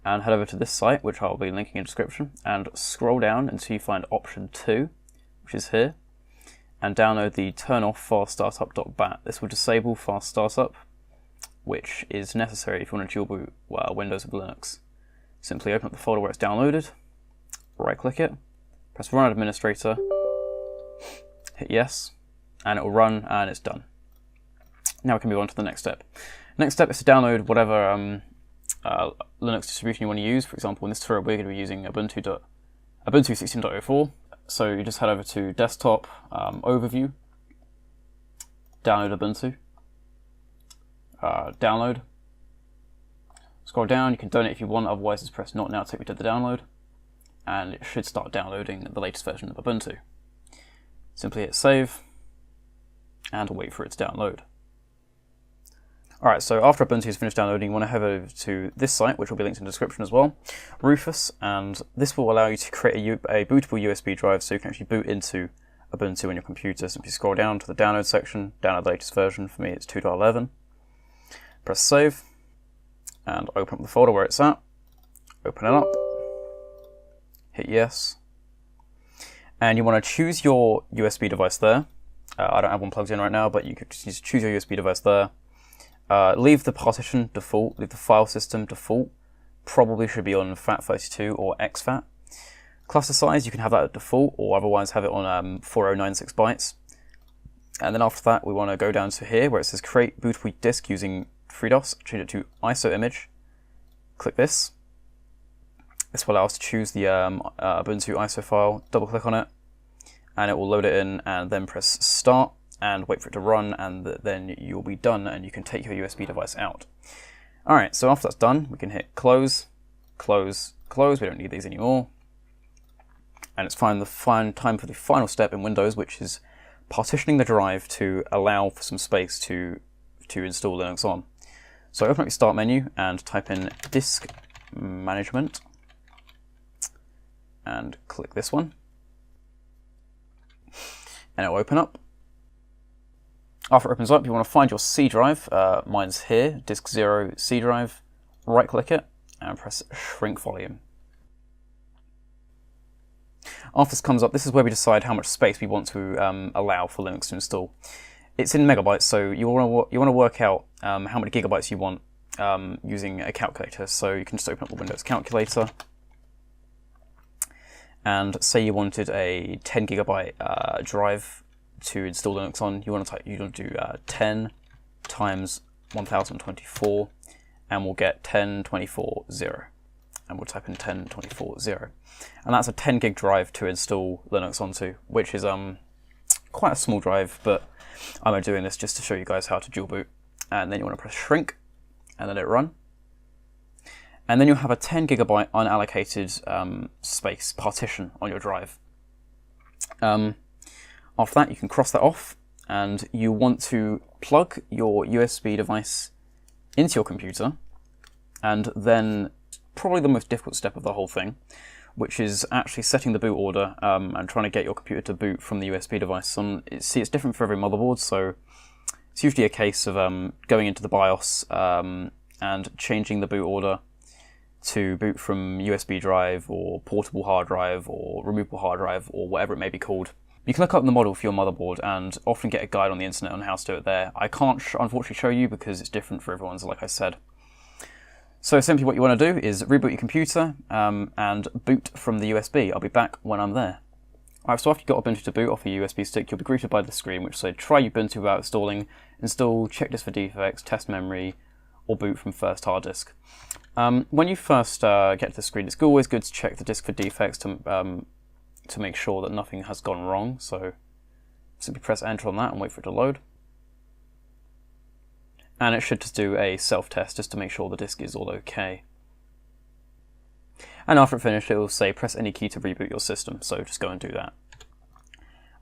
and head over to this site, which I'll be linking in the description, and scroll down until you find option 2, which is here, and download the turn off fast startup.bat. This will disable fast startup, which is necessary if you want to dual boot Windows with Linux. Simply open up the folder where it's downloaded, right click it, press run administrator, hit yes, and it will run and it's done. Now we can move on to the next step. Next step is to download whatever Linux distribution you want to use. For example, in this tutorial we're going to be using Ubuntu 16.04. So you just head over to Desktop, Overview, Download Ubuntu, Download. Scroll down, you can donate if you want, otherwise just press Not Now to take me to the download, and it should start downloading the latest version of Ubuntu. Simply hit Save, and wait for it to download. Alright, so after Ubuntu is finished downloading, you want to head over to this site, which will be linked in the description as well, Rufus, and this will allow you to create a bootable USB drive so you can actually boot into Ubuntu on your computer. Simply scroll down to the download section, download the latest version. For me it's 2.11. Press Save, and open up the folder where it's at, open it up, hit yes, and you want to choose your USB device there. I don't have one plugged in right now, but you could just choose your USB device there. Leave the partition default, leave the file system default, probably should be on FAT32 or exFAT. Cluster size, you can have that at default, or otherwise have it on 4096 bytes. And then after that, we want to go down to here where it says create bootable disk using FreeDOS, change it to ISO image, click this. This will allow us to choose the Ubuntu ISO file, double click on it, and it will load it in, and then press start, and wait for it to run, and then you'll be done and you can take your USB device out. Alright, so after that's done, we can hit close, close, close. We don't need these anymore. And it's time for the final step in Windows, which is partitioning the drive to allow for some space to install Linux on. So open up your start menu and type in disk management and click this one. And it will open up. After it opens up, you want to find your C drive. Mine's here, disk 0 C drive. Right click it and press shrink volume. After this comes up, this is where we decide how much space we want to allow for Linux to install. It's in megabytes, so you want to work out how many gigabytes you want using a calculator. So you can just open up the Windows calculator and say you wanted a 10 gigabyte drive to install Linux on. You want to do 10 times 1024, and we'll get 1024.0, and we'll type in 1024.0, and that's a 10 gig drive to install Linux onto, which is quite a small drive, but I'm doing this just to show you guys how to dual boot. And then you want to press shrink and let it run, and then you'll have a 10 gigabyte unallocated space partition on your drive. After that, you can cross that off, and you want to plug your USB device into your computer, and then probably the most difficult step of the whole thing, which is actually setting the boot order and trying to get your computer to boot from the USB device. See, it's different for every motherboard, so it's usually a case of going into the BIOS and changing the boot order to boot from USB drive or portable hard drive or removable hard drive or whatever it may be called. You can look up the model for your motherboard and often get a guide on the internet on how to do it there. I can't unfortunately show you because it's different for everyone's, like I said. So simply what you want to do is reboot your computer and boot from the USB. I'll be back when I'm there. Alright, so after you've got Ubuntu to boot off a USB stick, you'll be greeted by the screen which says try Ubuntu without installing, install, check this for defects, test memory, or boot from first hard disk. When you first get to the screen, it's always good to check the disk for defects to make sure that nothing has gone wrong. So simply press enter on that and wait for it to load. And it should just do a self-test just to make sure the disk is all okay. And after it finished, it will say press any key to reboot your system, so just go and do that.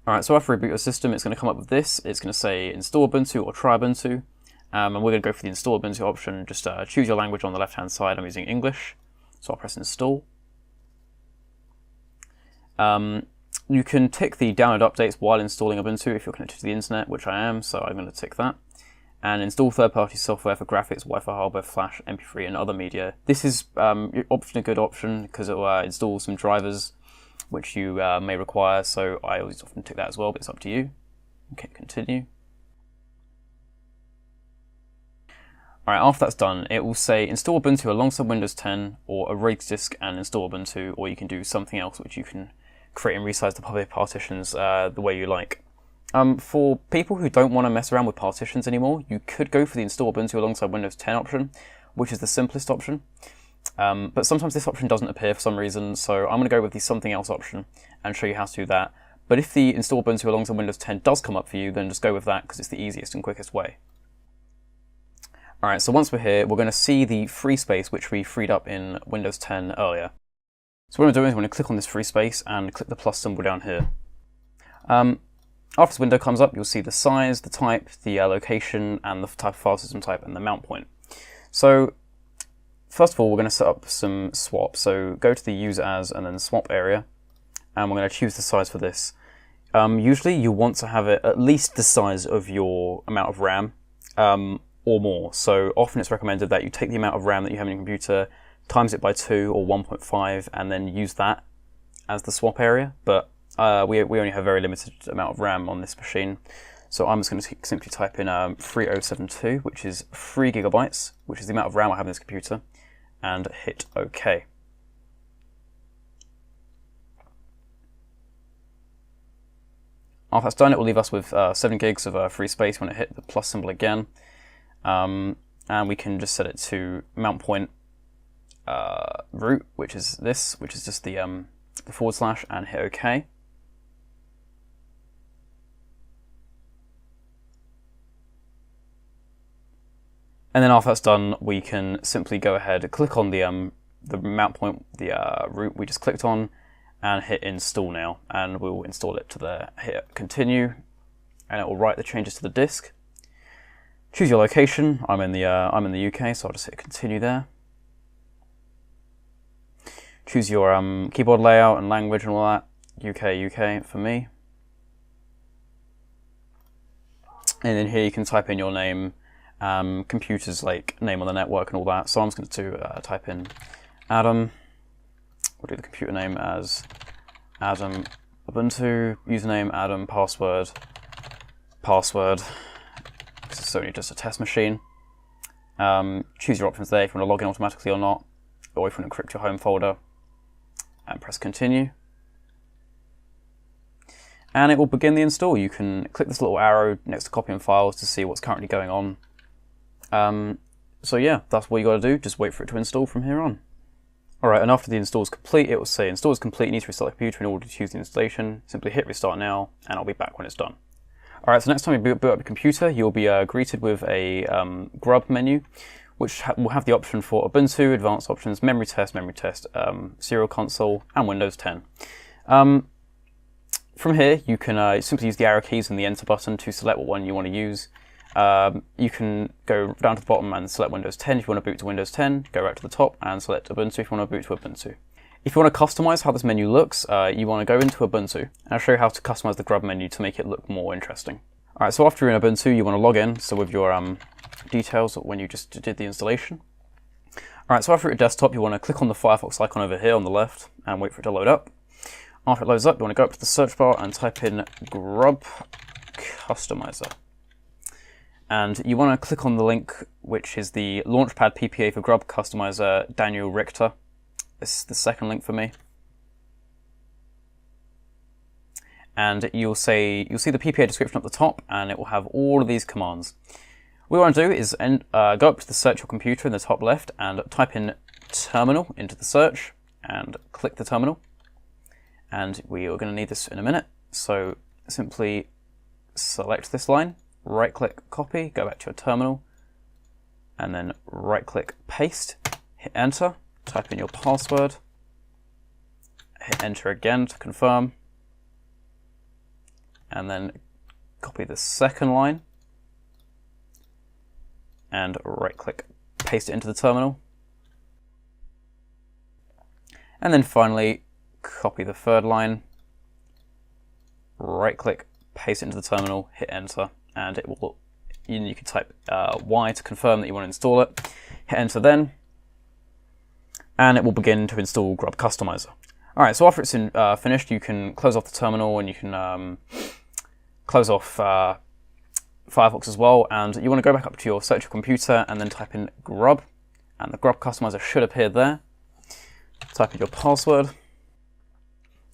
Alright, so after reboot your system, it's going to come up with this. It's going to say install Ubuntu or try Ubuntu. And we're going to go for the install Ubuntu option. Just choose your language on the left-hand side. I'm using English, so I'll press install. You can tick the download updates while installing Ubuntu if you're connected to the internet, which I am, so I'm going to tick that. and install third-party software for graphics, Wi-Fi hardware, Flash, MP3, and other media. This is often a good option because it will install some drivers which you may require, so I always often tick that as well, but it's up to you. Okay, continue. Alright, after that's done, it will say install Ubuntu alongside Windows 10 or erase disk and install Ubuntu, or you can do something else which you can create and resize the public partitions the way you like. For people who don't want to mess around with partitions anymore, you could go for the install Ubuntu alongside Windows 10 option, which is the simplest option. But sometimes this option doesn't appear for some reason, so I'm going to go with the something else option and show you how to do that. But if the install Ubuntu alongside Windows 10 does come up for you, then just go with that because it's the easiest and quickest way. Alright, so once we're here, we're going to see the free space which we freed up in Windows 10 earlier. So what I'm doing is I'm going to click on this free space and click the plus symbol down here. After this window comes up, you'll see the size, the type, the location, and the type of file system type, and the mount point. So first of all, we're going to set up some swaps. So go to the use as and then swap area, and we're going to choose the size for this. Usually you want to have it at least the size of your amount of RAM, or more. So often it's recommended that you take the amount of RAM that you have in your computer, times it by 2 or 1.5, and then use that as the swap area. But we only have a very limited amount of RAM on this machine. So I'm just going to simply type in 3072, which is 3 gigabytes, which is the amount of RAM I have in this computer, and hit OK. After that's done, it will leave us with 7 gigs of free space when it hit the plus symbol again. And we can just set it to mount point root, which is this, which is just the /, and hit OK. And then after that's done, we can simply go ahead, click on the mount point, the root we just clicked on, and hit install now, and we'll install it to there. Hit continue, and it will write the changes to the disk. Choose your location. I'm in the UK, so I'll just hit continue there. Choose your keyboard layout and language and all that. UK for me. And then here you can type in your name, computers like name on the network and all that. So I'm just going to type in Adam. We'll do the computer name as Adam Ubuntu, username Adam, password. It's only just a test machine. Choose your options there if you want to log in automatically or not, or if you want to encrypt your home folder, and press continue. And it will begin the install. You can click this little arrow next to copy and files to see what's currently going on. So yeah, that's what you got to do. Just wait for it to install from here on. Alright, and after the install is complete, it will say install is complete, you need to restart the computer in order to use the installation. Simply hit restart now, and I'll be back when it's done. Alright, so next time you boot up your computer, you'll be greeted with a grub menu, which will have the option for Ubuntu, advanced options, memory test, serial console, and Windows 10. From here, you can simply use the arrow keys and the enter button to select what one you want to use. You can go down to the bottom and select Windows 10 if you want to boot to Windows 10, go right to the top and select Ubuntu if you want to boot to Ubuntu. If you want to customize how this menu looks, you want to go into Ubuntu, and I'll show you how to customize the grub menu to make it look more interesting. Alright, so after you're in Ubuntu, you want to log in, so with your details when you just did the installation. Alright, so after you're at desktop, you want to click on the Firefox icon over here on the left and wait for it to load up. After it loads up, you want to go up to the search bar and type in grub customizer. And you want to click on the link, which is the Launchpad PPA for Grub Customizer Daniel Richter. This is the second link for me. And you'll see the PPA description at the top, and it will have all of these commands. What we want to do is go up to the search your computer in the top left and type in terminal into the search and click the terminal. And we are going to need this in a minute. So simply select this line, right click copy, go back to your terminal, and then right click paste, hit enter, type in your password, hit enter again to confirm, and then copy the second line and right click paste it into the terminal, and then finally copy the third line, right click paste it into the terminal, hit enter, and it will You can type Y to confirm that you want to install it. Hit enter then, and it will begin to install Grub Customizer. Alright, so after it's finished, you can close off the terminal and you can close off Firefox as well, and you want to go back up to your virtual computer and then type in Grub, and the Grub Customizer should appear there. Type in your password,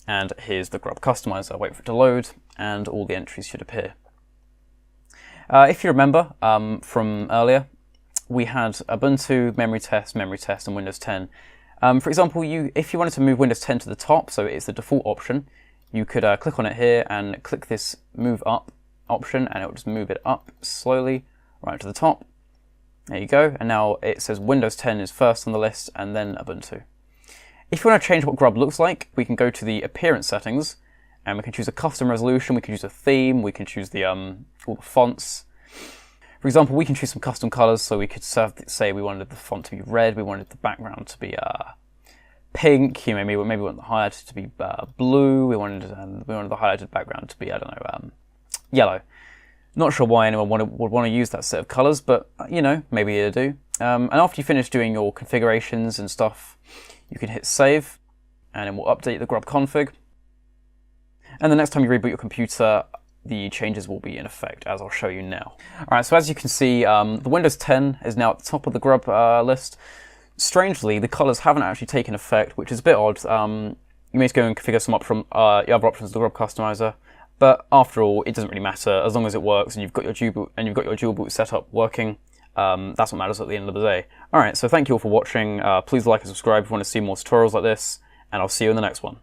and here's the Grub Customizer. Wait for it to load, and all the entries should appear. If you remember from earlier, we had Ubuntu, memory test, and Windows 10. For example, if you wanted to move Windows 10 to the top, so it's the default option, you could click on it here and click this move up option, and it will just move it up slowly right to the top. There you go, and now it says Windows 10 is first on the list, and then Ubuntu. If you want to change what Grub looks like, we can go to the appearance settings, and we can choose a custom resolution, we can choose a theme, we can choose the all the fonts. For example, we can choose some custom colors, so we could say we wanted the font to be red, we wanted the background to be pink, maybe we want the highlighted to be blue, we wanted the highlighted background to be, I don't know, yellow. Not sure why anyone would want to use that set of colors, but maybe you do. And after you finish doing your configurations and stuff, you can hit save, and it will update the Grub config. And the next time you reboot your computer, the changes will be in effect, as I'll show you now. Alright, so as you can see, the Windows 10 is now at the top of the Grub list. Strangely, the colours haven't actually taken effect, which is a bit odd. You may need to go and configure some other options of the Grub Customizer, but after all, it doesn't really matter. As long as it works and you've got your dual boot setup working, that's what matters at the end of the day. Alright, so thank you all for watching. Please like and subscribe if you want to see more tutorials like this, and I'll see you in the next one.